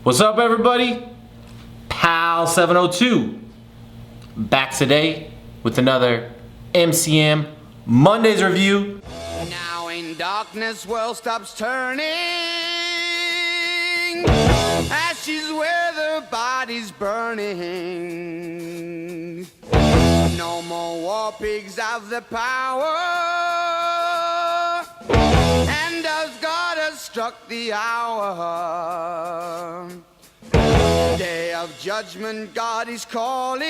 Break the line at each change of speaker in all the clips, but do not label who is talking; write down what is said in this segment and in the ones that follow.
What's up, everybody? Pal 702 back today with another MCM Mondays review.
Now in darkness, world stops turning. Ashes where the body's burning. No more war pigs have the power. And as God has struck the hour, day of judgment, God is calling.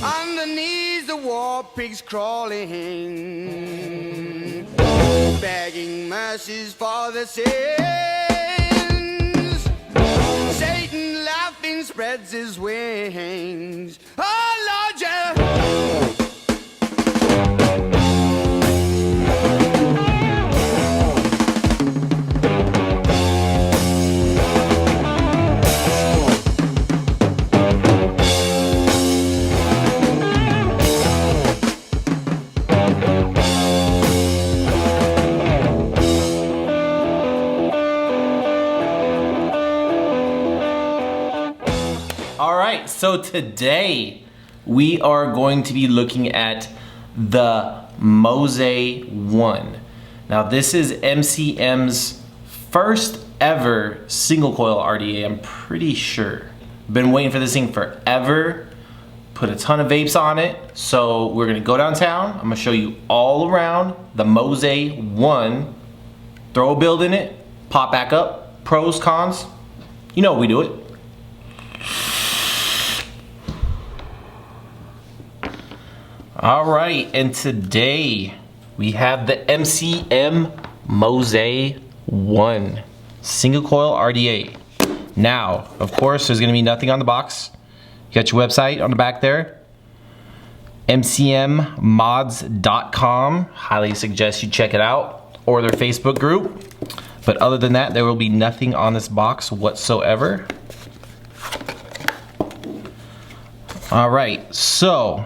Underneath the war pigs crawling, begging mercies for the sins. Satan laughing spreads his wings. Oh Lord, yeah.
Alright, so today we are going to be looking at the MOSE ONE. Now this is MCM's first ever single coil RDA, I'm pretty sure. Been waiting for this thing forever. Put a ton of vapes on it. So we're gonna go downtown. I'm gonna show you all around the MOSE ONE. Throw a build in it, pop back up, pros, cons. You know we do it. Alright, and today we have the MCM MoseONE single coil RDA. Now, of course, there's gonna be nothing on the box. You got your website on the back there, MCMmods.com. Highly suggest you check it out, or their Facebook group. But other than that, there will be nothing on this box whatsoever. Alright, so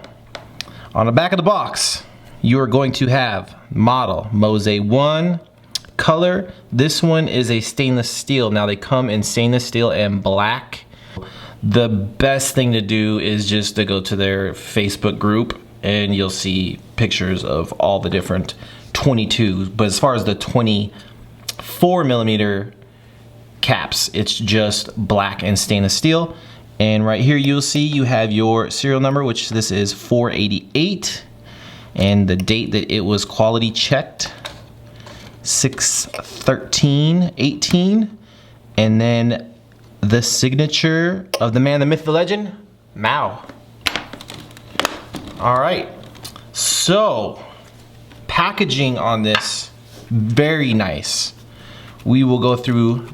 on the back of the box, you are going to have model MOSE ONE, color. This one is a stainless steel. Now they come in stainless steel and black. The best thing to do is just to go to their Facebook group and you'll see pictures of all the different 22s. But as far as the 24 millimeter caps, it's just black and stainless steel. And right here you'll see you have your serial number, which this is 488, and the date that it was quality checked, 6/13/18, and then the signature of the man, the myth, the legend, Mao. All right, so packaging on this, very nice. We will go through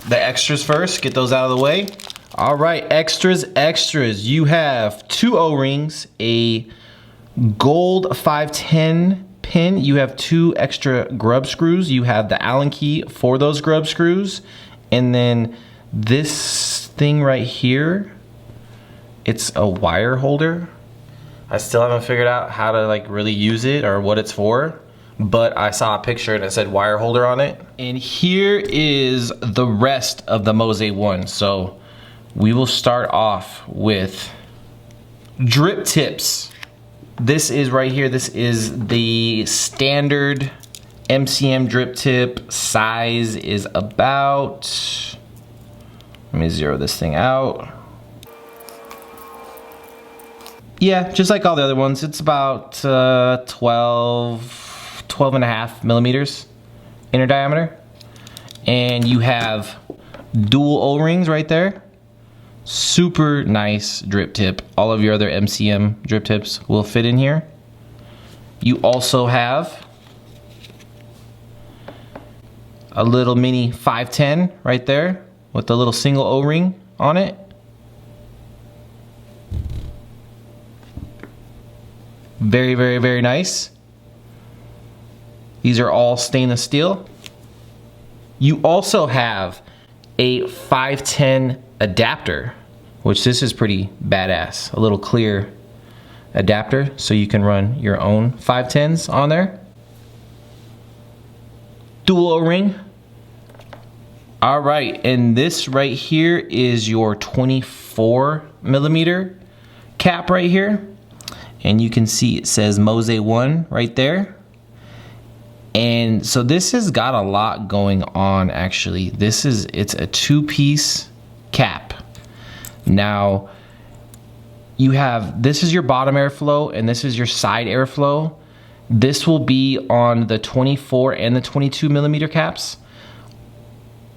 the extras first, get those out of the way. All right, extras. You have 2 O-rings, a gold 510 pin. You have 2 extra grub screws. You have the Allen key for those grub screws. And then this thing right here, it's a wire holder. I still haven't figured out how to like really use it or what it's for, but I saw a picture and it said wire holder on it. And here is the rest of the MOSE ONE. So we will start off with drip tips. This is right here, this is the standard MCM drip tip. Size is about, let me zero this thing out. Yeah, just like all the other ones, it's about 12 and a half millimeters inner diameter. And you have dual O-rings right there. Super nice drip tip. All of your other MCM drip tips will fit in here. You also have a little mini 510 right there with the little single O-ring on it. Very, very, very nice. These are all stainless steel. You also have a 510 adapter, which this is pretty badass. A little clear adapter so you can run your own 510s on there. Dual O-ring. All right, and this right here is your 24 millimeter cap right here. And you can see it says MOSE ONE right there. And so this has got a lot going on actually. It's a 2-piece cap. Now, this is your bottom airflow and this is your side airflow. This will be on the 24 and the 22 millimeter caps.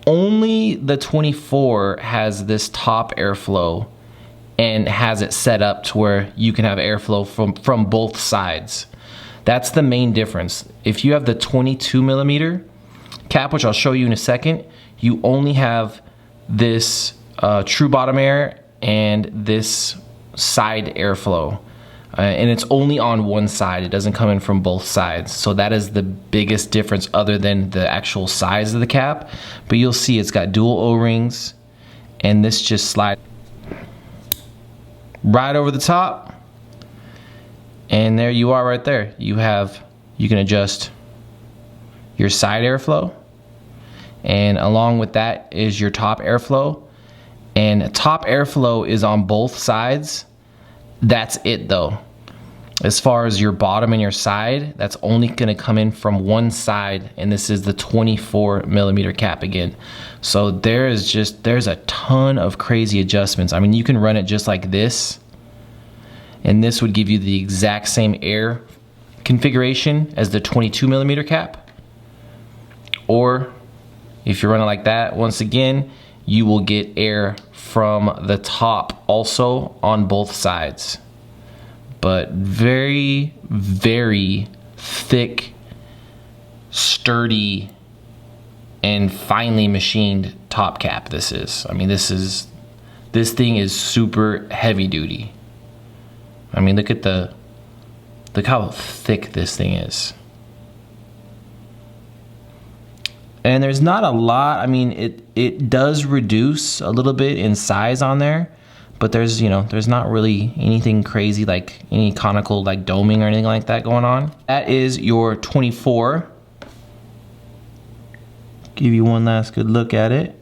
Only the 24 has this top airflow and has it set up to where you can have airflow from both sides. That's the main difference. If you have the 22 millimeter cap, which I'll show you in a second, you only have this true bottom air and this side airflow. And it's only on one side. It doesn't come in from both sides. So that is the biggest difference other than the actual size of the cap. But you'll see it's got dual O-rings and this just slides right over the top. And there you are right there. You can adjust your side airflow. And along with that is your top airflow. And top airflow is on both sides. That's it though. As far as your bottom and your side, that's only gonna come in from one side, and this is the 24 millimeter cap again. So there's a ton of crazy adjustments. I mean, you can run it just like this, and this would give you the exact same air configuration as the 22 millimeter cap. Or if you run it like that, once again, you will get air from the top also on both sides. But very, very thick, sturdy, and finely machined top cap this is. I mean, this thing is super heavy duty. I mean, look how thick this thing is. And there's not a lot. I mean, it does reduce a little bit in size on there, but there's not really anything crazy like any conical like doming or anything like that going on. That is your 24. Give you one last good look at it.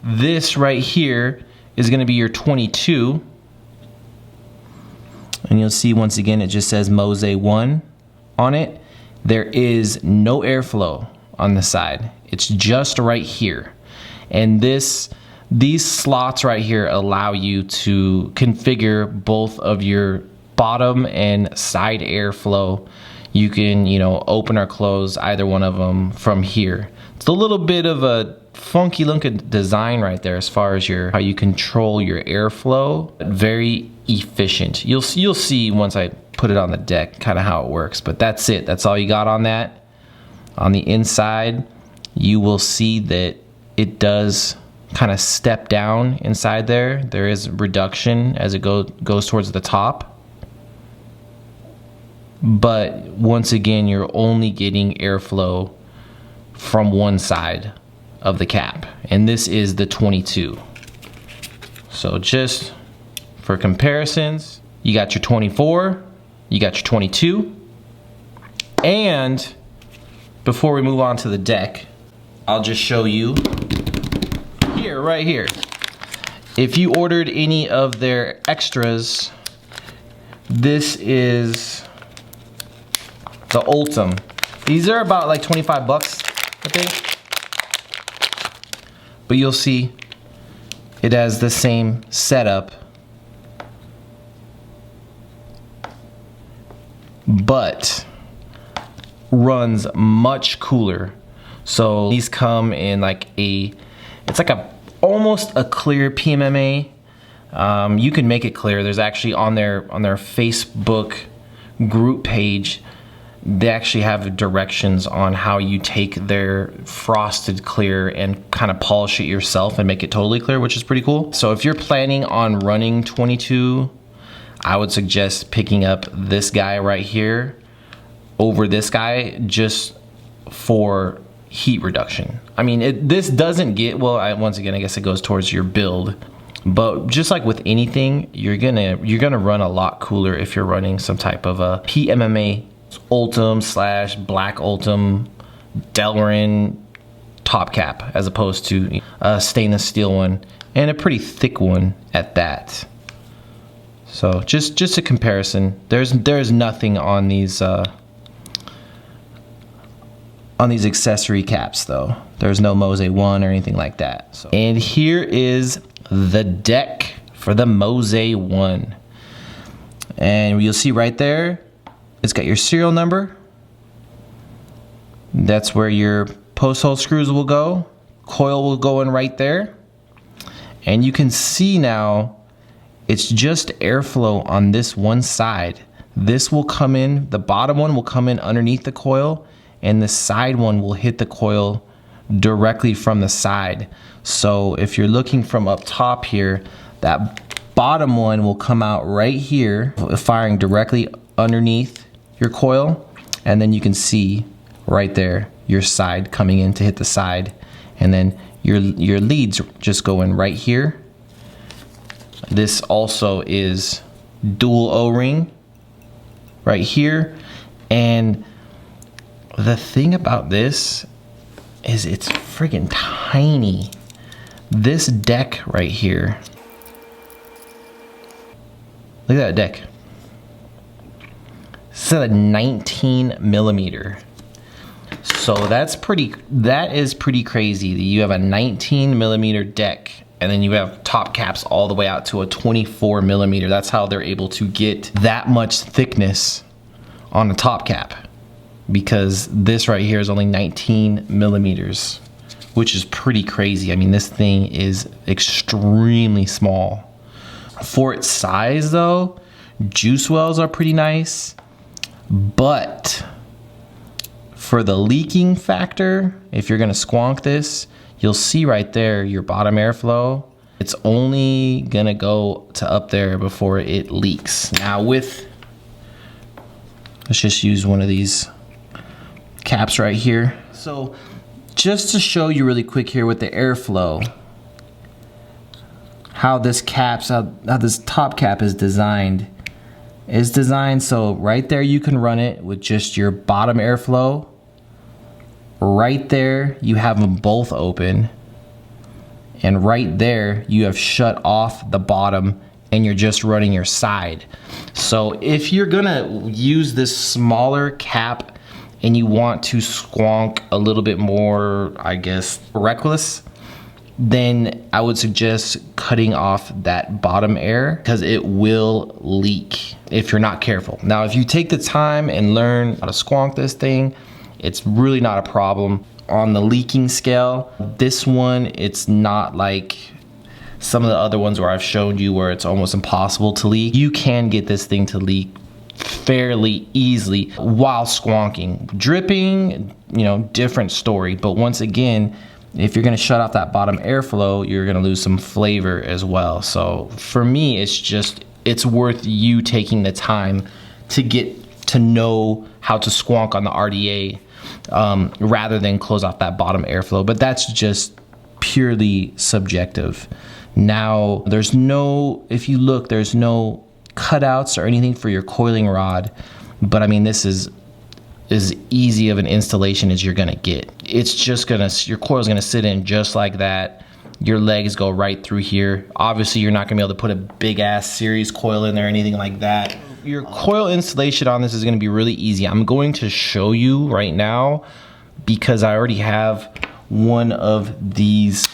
This right here is going to be your 22. And you'll see once again it just says MOSE ONE on it. There is no airflow on the side. It's just right here. And these slots right here allow you to configure both of your bottom and side airflow. You can, open or close either one of them from here. It's a little bit of a funky looking design right there as far as how you control your airflow. Very efficient. You'll see once I put it on the deck kind of how it works, but that's it. That's all you got on that. On the inside, you will see that it does kind of step down inside there. There is reduction as it goes towards the top. But once again, you're only getting airflow from one side of the cap. And this is the 22. So just for comparisons, you got your 24, you got your 22, and before we move on to the deck, I'll just show you here, right here. If you ordered any of their extras, this is the Ultim. These are about like 25 bucks, I think. But you'll see it has the same setup, but runs much cooler. So these come in like it's like almost a clear PMMA. You can make it clear. There's actually on their Facebook group page, they actually have directions on how you take their frosted clear and kind of polish it yourself and make it totally clear, which is pretty cool. So if you're planning on running 22, I would suggest picking up this guy right here over this guy just for heat reduction. I mean, this doesn't get, well, once again, I guess it goes towards your build, but just like with anything, you're gonna run a lot cooler if you're running some type of a PMMA Ultim slash black Ultim Delrin top cap, as opposed to a stainless steel one, and a pretty thick one at that. So just a comparison. There's nothing on these accessory caps though. There's no MOSE ONE or anything like that. So, and here is the deck for the MOSE ONE. And you'll see right there, it's got your serial number. That's where your post hole screws will go. Coil will go in right there. And you can see now, it's just airflow on this one side. This will come in, the bottom one will come in underneath the coil, and the side one will hit the coil directly from the side. So if you're looking from up top here, that bottom one will come out right here, firing directly underneath your coil, and then you can see right there your side coming in to hit the side, and then your leads just go in right here. This also is dual O-ring right here, and the thing about this is it's friggin' tiny. This deck right here, look at that deck. It's at a 19 millimeter. So that is pretty crazy that you have a 19 millimeter deck, and then you have top caps all the way out to a 24 millimeter. That's how they're able to get that much thickness on a top cap, because this right here is only 19 millimeters, which is pretty crazy. I mean, this thing is extremely small. For its size though, juice wells are pretty nice, but for the leaking factor, if you're gonna squonk this, you'll see right there your bottom airflow. It's only gonna go to up there before it leaks. Now let's just use one of these caps right here. So just to show you really quick here with the airflow, how this top cap is designed so right there you can run it with just your bottom airflow. Right there you have them both open, and right there you have shut off the bottom and you're just running your side. So if you're gonna use this smaller cap and you want to squonk a little bit more, I guess, reckless, then I would suggest cutting off that bottom air, because it will leak if you're not careful. Now, if you take the time and learn how to squonk this thing, it's really not a problem. On the leaking scale, this one, it's not like some of the other ones where I've shown you where it's almost impossible to leak. You can get this thing to leak fairly easily while squonking. Dripping, you know, different story. But once again, if you're gonna shut off that bottom airflow, you're gonna lose some flavor as well. So for me, it's worth you taking the time to get to know how to squonk on the RDA, rather than close off that bottom airflow. But that's just purely subjective. Now, if you look, there's no cutouts or anything for your coiling rod, but I mean, this is as easy of an installation as you're gonna get. It's just your coil's gonna sit in just like that. Your legs go right through here. Obviously, you're not gonna be able to put a big ass series coil in there or anything like that. Your coil installation on this is gonna be really easy. I'm going to show you right now because I already have one of these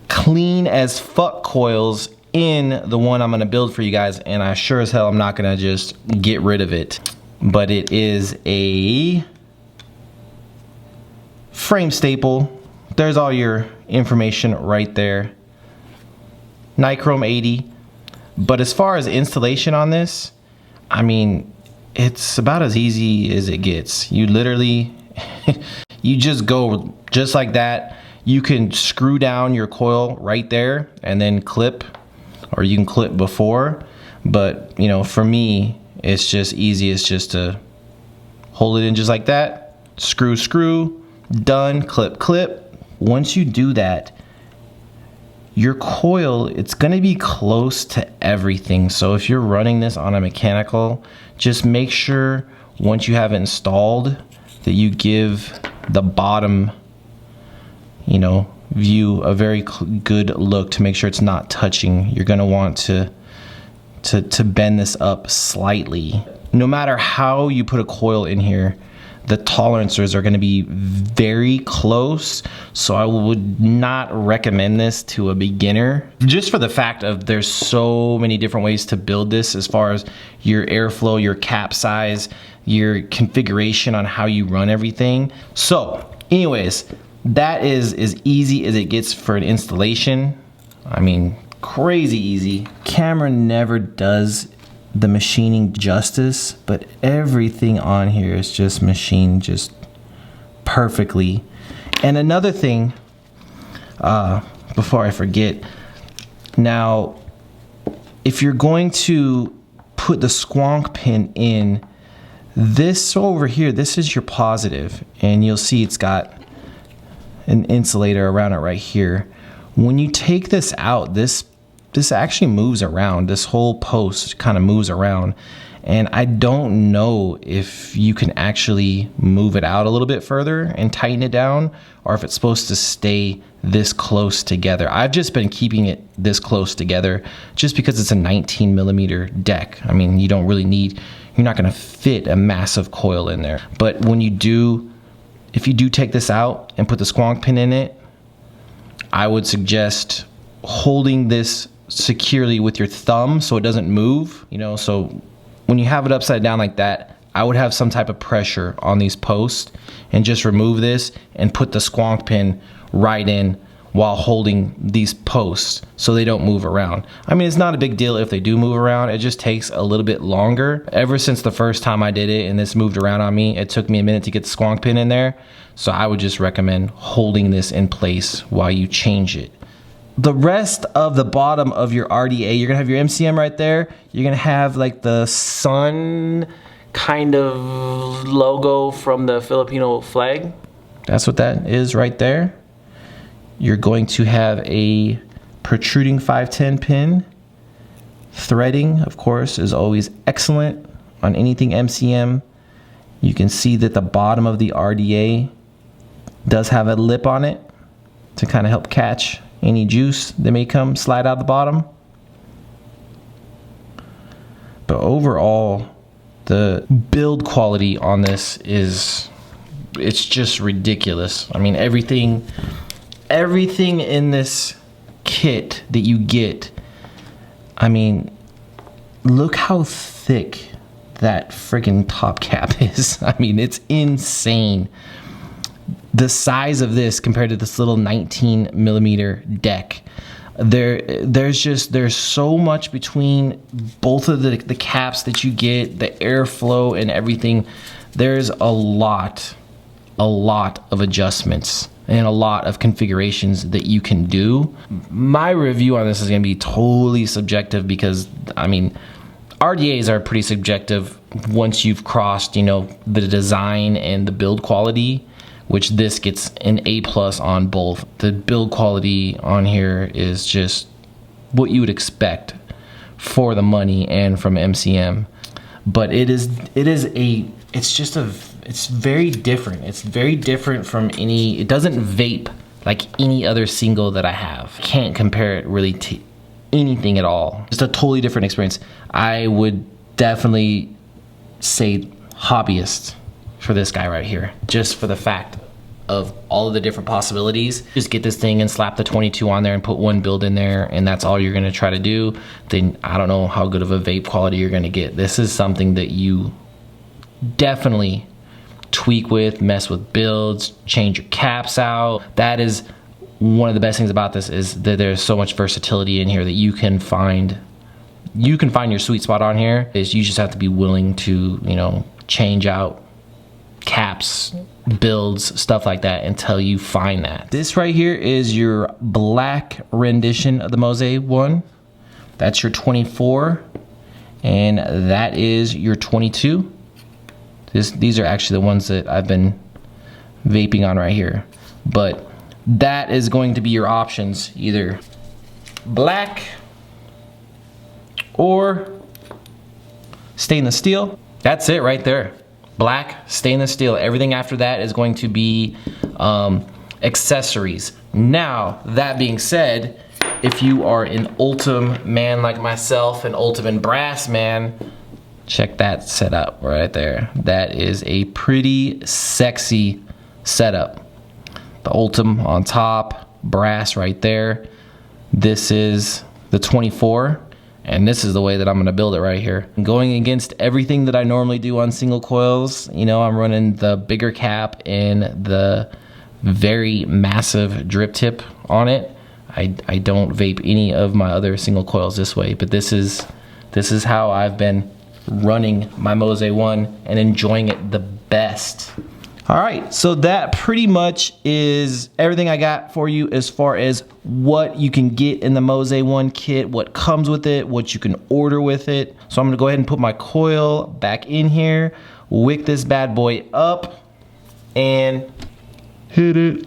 clean as fuck coils in the one I'm gonna build for you guys, and I sure as hell I'm not gonna just get rid of it. But it is a frame staple. There's all your information right there. Nichrome 80. But as far as installation on this, I mean, it's about as easy as it gets. You literally, you just go just like that. You can screw down your coil right there and then clip, or you can clip before. But, you know, for me, it's just easy. It's just to hold it in just like that. Screw, screw, done, clip, clip. Once you do that, your coil, it's gonna be close to everything. So if you're running this on a mechanical, just make sure once you have it installed that you give the bottom, you know, view a very good look to make sure it's not touching. You're gonna want to bend this up slightly. No matter how you put a coil in here, the tolerances are gonna be very close, so I would not recommend this to a beginner, just for the fact of there's so many different ways to build this as far as your airflow, your cap size, your configuration on how you run everything. So anyways, that is as easy as it gets for an installation. I mean, crazy easy. Camera never does the machining justice, but everything on here is just machined just perfectly. And another thing, before I forget, now if you're going to put the squonk pin in, this over here, this is your positive, and you'll see it's got an insulator around it right here. When you take this out, this actually moves around. This whole post kind of moves around, and I don't know if you can actually move it out a little bit further and tighten it down, or if it's supposed to stay this close together. I've just been keeping it this close together just because it's a 19mm deck. I mean, you don't really need, you're not gonna fit a massive coil in there. But when you do, if you do take this out and put the squonk pin in it, I would suggest holding this securely with your thumb so it doesn't move, you know. So when you have it upside down like that, I would have some type of pressure on these posts and just remove this and put the squonk pin right in while holding these posts so they don't move around. I mean, it's not a big deal if they do move around, it just takes a little bit longer. Ever since the first time I did it and this moved around on me, it took me a minute to get the squonk pin in there. So I would just recommend holding this in place while you change it. The rest of the bottom of your RDA, you're gonna have your MCM right there. You're gonna have like the sun kind of logo from the Filipino flag. That's what that is right there. You're going to have a protruding 510 pin. Threading, of course, is always excellent on anything MCM. You can see that the bottom of the RDA does have a lip on it to kind of help catch any juice that may slide out the bottom. But overall, the build quality on this it's just ridiculous. I mean, everything in this kit that you get, I mean, look how thick that freaking top cap is. I mean, it's insane. The size of this compared to this little 19mm deck, there's so much between both of the caps that you get, the airflow and everything. There's a lot of adjustments and a lot of configurations that you can do. My review on this is going to be totally subjective because, I mean, RDAs are pretty subjective once you've crossed, you know, the design and the build quality, which this gets an A+ on both. The build quality on here is just what you would expect for the money and from MCM. But it's very different. It's very different from any, it doesn't vape like any other single that I have. Can't compare it really to anything at all. Just a totally different experience. I would definitely say hobbyist for this guy right here, just for the fact of all of the different possibilities. Just get this thing and slap the 22 on there and put one build in there, and that's all you're gonna try to do. Then I don't know how good of a vape quality you're gonna get. This is something that you definitely tweak with, mess with builds, change your caps out. That is one of the best things about this, is that there's so much versatility in here that you can find your sweet spot on here. Is you just have to be willing to, you know, change out caps, builds, stuff like that until you find that. This right here is your black rendition of the MOSE ONE. That's your 24, and that is your 22. These are actually the ones that I've been vaping on right here. But that is going to be your options. Either black or stainless steel. That's it right there. Black, stainless steel. Everything after that is going to be accessories. Now, that being said, if you are an Ultim man like myself, an Ultim and brass man, check that setup right there. That is a pretty sexy setup. The Ultim on top, brass right there. This is the 24, and this is the way that I'm gonna build it right here. Going against everything that I normally do on single coils, you know, I'm running the bigger cap and the very massive drip tip on it. I don't vape any of my other single coils this way, but this is how I've been running my MOSE ONE and enjoying it the best. All right, so that pretty much is everything I got for you as far as what you can get in the MOSE ONE kit, what comes with it, what you can order with it. So I'm gonna go ahead and put my coil back in here, wick this bad boy up, and hit it.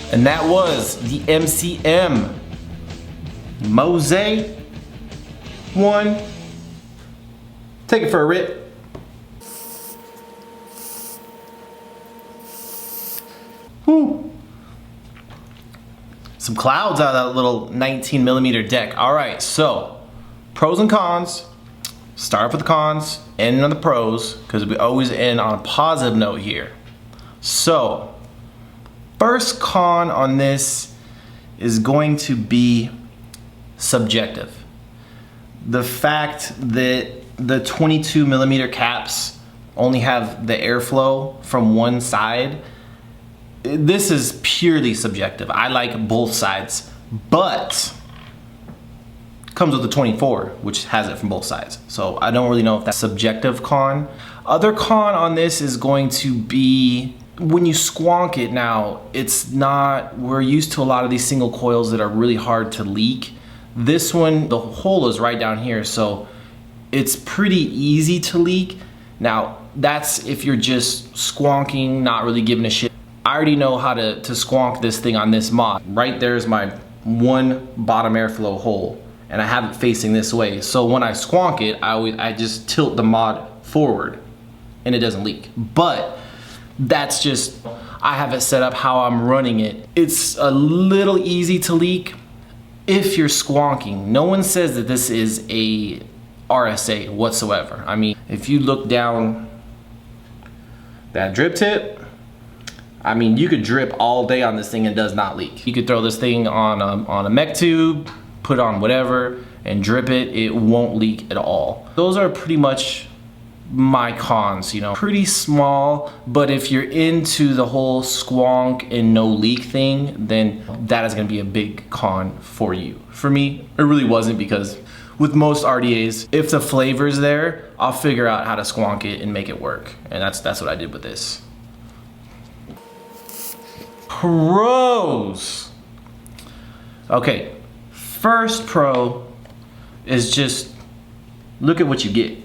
And that was the MCM MoseONE. Take it for a rip. Woo. Some clouds out of that little 19mm deck. All right, so pros and cons. Start off with the cons, end on the pros, because we always end on a positive note here. So, first con on this is going to be subjective. The fact that the 22mm caps only have the airflow from one side, this is purely subjective. I like both sides, but comes with the 24, which has it from both sides. So I don't really know if that's subjective con. Other con on this is going to be when you squonk it. Now, it's not, we're used to a lot of these single coils that are really hard to leak. This one, the hole is right down here, so it's pretty easy to leak. Now, that's if you're just squonking, not really giving a shit. I already know how to squonk this thing on this mod. Right there's my one bottom airflow hole, and I have it facing this way. So when I squonk it, I just tilt the mod forward and it doesn't leak. But that's just, I have it set up how I'm running it. It's a little easy to leak if you're squonking. No one says that this is a RSA whatsoever. I mean, if you look down that drip tip, I mean, you could drip all day on this thing and it does not leak. You could throw this thing on a mech tube, put on whatever, and drip it. It won't leak at all. Those are pretty much my cons, you know. Pretty small, but if you're into the whole squonk and no leak thing, then that is gonna be a big con for you. For me, it really wasn't, because with most RDAs, if the flavor's there, I'll figure out how to squonk it and make it work. And that's what I did with this. Pros. Okay, first pro is just look at what you get.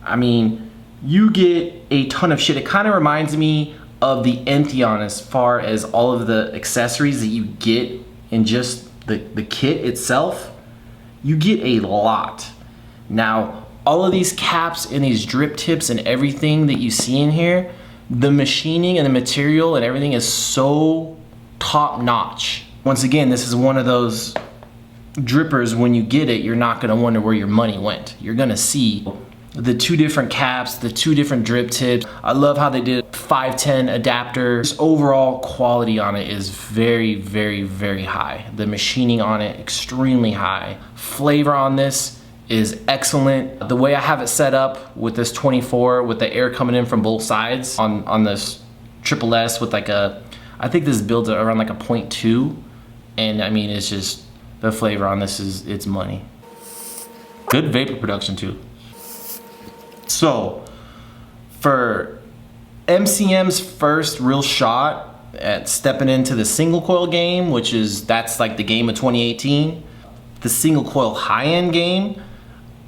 I mean, you get a ton of shit. It kind of reminds me of the Entheon as far as all of the accessories that you get in just the kit itself. You get a lot. Now, all of these caps and these drip tips and everything that you see in here, the machining and the material and everything is so top notch. Once again, this is one of those drippers, when you get it, you're not gonna wonder where your money went. You're gonna see the two different caps, the two different drip tips. I love how they did 510 adapter. Just overall quality on it is very, very, very high. The machining on it, extremely high. Flavor on this is excellent. The way I have it set up with this 24, with the air coming in from both sides on this triple S with like a, I think this builds around like a 0.2. And I mean, it's just, the flavor on this is, it's money. Good vapor production too. So, for MCM's first real shot at stepping into the single coil game, that's like the game of 2018, the single coil high-end game,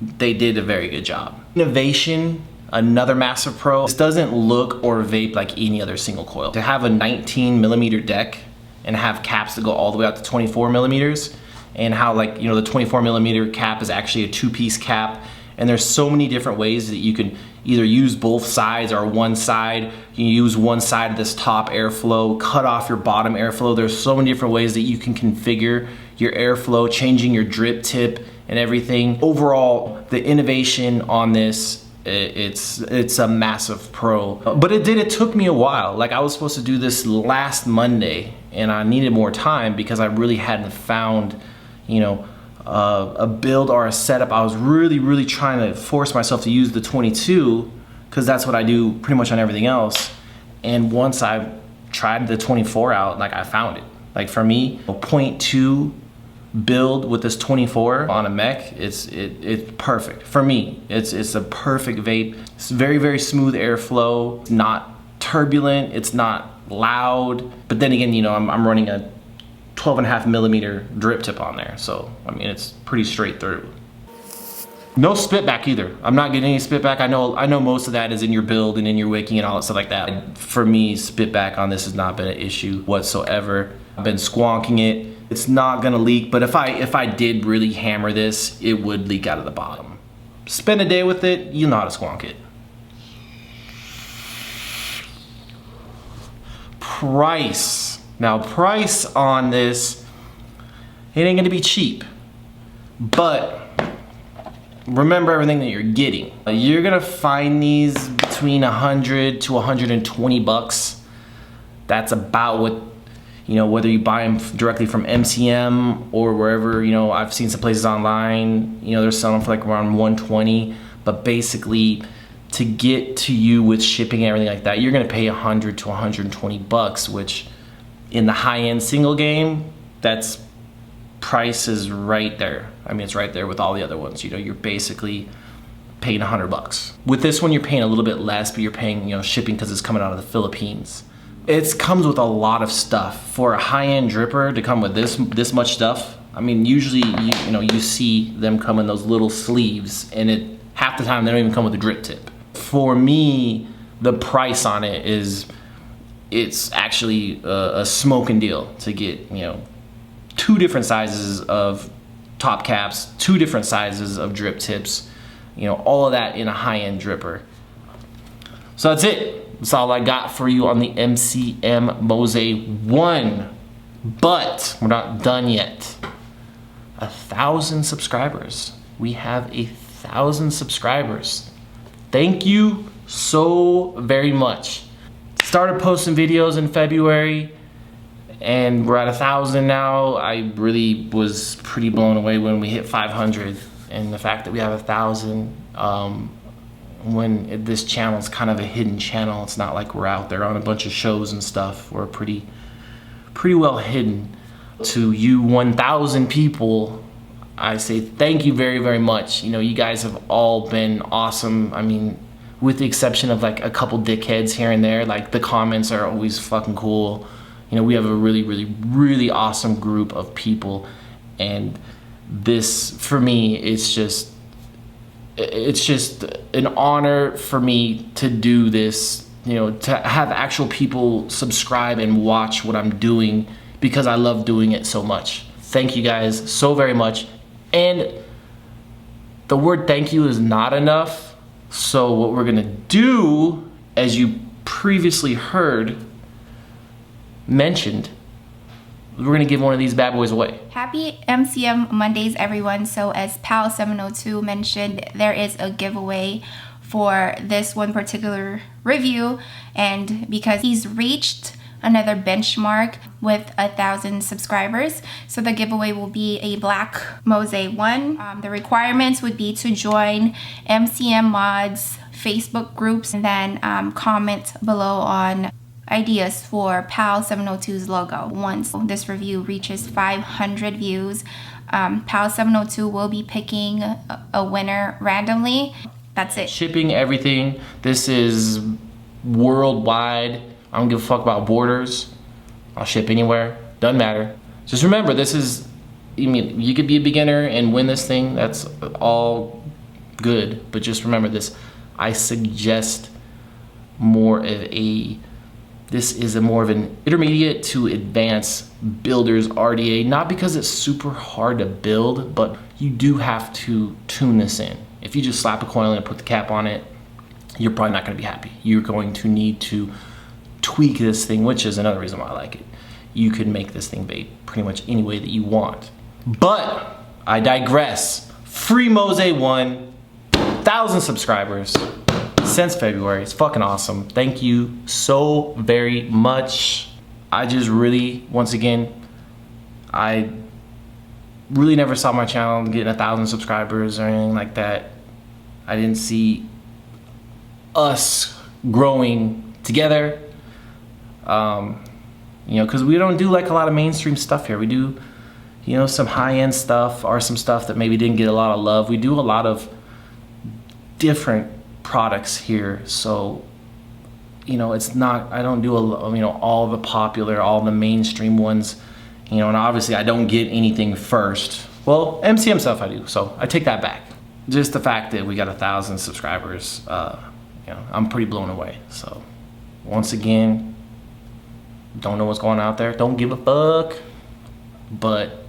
they did a very good job. Innovation, another massive pro. This doesn't look or vape like any other single coil. To have a 19mm deck and have caps that go all the way out to 24mm, and how, like, you know, the 24mm cap is actually a two-piece cap. And there's so many different ways that you can either use both sides or one side. You can use one side of this top airflow, cut off your bottom airflow. There's so many different ways that you can configure your airflow, changing your drip tip and everything. Overall, the innovation on this, it's a massive pro. But it took me a while. Like, I was supposed to do this last Monday and I needed more time because I really hadn't found, you know, a build or a setup. I was really trying to force myself to use the 22 because that's what I do pretty much on everything else. And once I tried the 24 out, like, I found it. Like, for me, a 0.2 build with this 24 on a mech, it's perfect. For me, it's a perfect vape. It's very smooth airflow, not turbulent, it's not loud. But then again, you know, I'm running a 12.5mm drip tip on there, so I mean, it's pretty straight through. No spit back either. I'm not getting any spit back. I know most of that is in your build and in your wicking and all that stuff like that. For me, spit back on this has not been an issue whatsoever. I've been squonking it. It's not gonna leak, but if I did really hammer this, it would leak out of the bottom. Spend a day with it, you'll know how to squonk it. Price. Now, price on this, it ain't gonna be cheap, but remember everything that you're getting. You're gonna find these between 100 to 120 bucks. That's about what, you know, whether you buy them directly from MCM or wherever, you know, I've seen some places online, you know, they're selling for like around 120, but basically to get to you with shipping and everything like that, you're gonna pay 100 to 120 bucks, which in the high-end single game, that's price is right there. I mean, it's right there with all the other ones. You know, you're basically paying 100 bucks. With this one, you're paying a little bit less, but you're paying, you know, shipping because it's coming out of the Philippines. It comes with a lot of stuff. For a high-end dripper to come with this much stuff, I mean, usually you see them come in those little sleeves, and half the time they don't even come with a drip tip. For me, the price on it it's actually a smoking deal to get 2 different sizes of top caps, 2 different sizes of drip tips, all of that in a high-end dripper. So that's it. That's all I got for you on the MCM MoseONE. But we're not done yet. 1,000 subscribers. We have 1,000 subscribers. Thank you so very much. Started posting videos in February, and we're at 1,000 now. I really was pretty blown away when we hit 500, and the fact that we have 1,000 when this channel is kind of a hidden channel. It's not like we're out there on a bunch of shows and stuff. We're pretty well hidden. To you 1,000 people, I say thank you very, very much. You guys have all been awesome. I mean, with the exception of like a couple dickheads here and there, like the comments are always fucking cool. We have a really, really, really awesome group of people, and this, for me, it's just an honor for me to do this, to have actual people subscribe and watch what I'm doing, because I love doing it so much. Thank you guys so very much. And the word thank you is not enough. So what we're gonna do, as you previously heard mentioned, we're gonna give one of these bad boys away.
Happy MCM Mondays, everyone. So as Pal702 mentioned, there is a giveaway for this one particular review, and because he's reached another benchmark with 1,000 subscribers, so the giveaway will be a black MoseONE. The requirements would be to join MCM Mods Facebook groups, and then comment below on ideas for Pal702's logo. Once this review reaches 500 views, Pal702 will be picking a winner randomly. That's it. Shipping,
everything. This is worldwide. I don't give a fuck about borders. I'll ship anywhere. Doesn't matter. Just remember, this is, you could be a beginner and win this thing. That's all good. But just remember this. I suggest this is more of an intermediate to advanced builder's RDA. Not because it's super hard to build, but you do have to tune this in. If you just slap a coil in and put the cap on it, you're probably not going to be happy. You're going to need to tweak this thing, which is another reason why I like it. You can make this thing vape pretty much any way that you want. But I digress. Free MoseONE, 1,000 subscribers since February. It's fucking awesome. Thank you so very much. I just really, once again, I really never saw my channel getting 1,000 subscribers or anything like that. I didn't see us growing together. Because we don't do like a lot of mainstream stuff here. We do, some high-end stuff, or some stuff that maybe didn't get a lot of love. We do a lot of different products here. So, it's not, I don't do all the popular, all the mainstream ones, and obviously I don't get anything first. Well, MCM stuff I do, so I take that back. Just the fact that we got 1,000 subscribers, I'm pretty blown away. So, once again, don't know what's going on out there. Don't give a fuck. But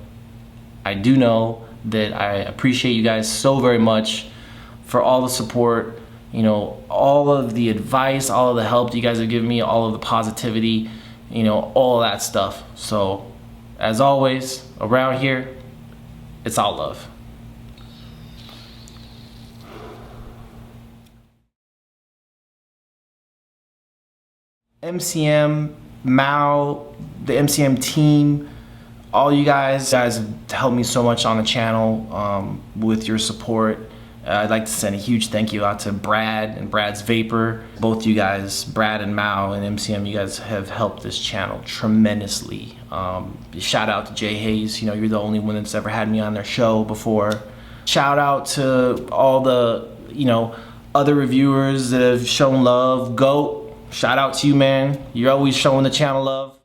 I do know that I appreciate you guys so very much for all the support, all of the advice, all of the help you guys have given me, all of the positivity, all of that stuff. So, as always, around here, it's all love. MCM, Mao, the MCM team, all you guys have helped me so much on the channel with your support. I'd like to send a huge thank you out to Brad and Brad's Vapor. Both you guys, Brad and Mao and MCM, you guys have helped this channel tremendously. Shout out to Jay Hayes. You're the only one that's ever had me on their show before. Shout out to all the, other reviewers that have shown love. Goat, shout out to you, man. You're always showing the channel love.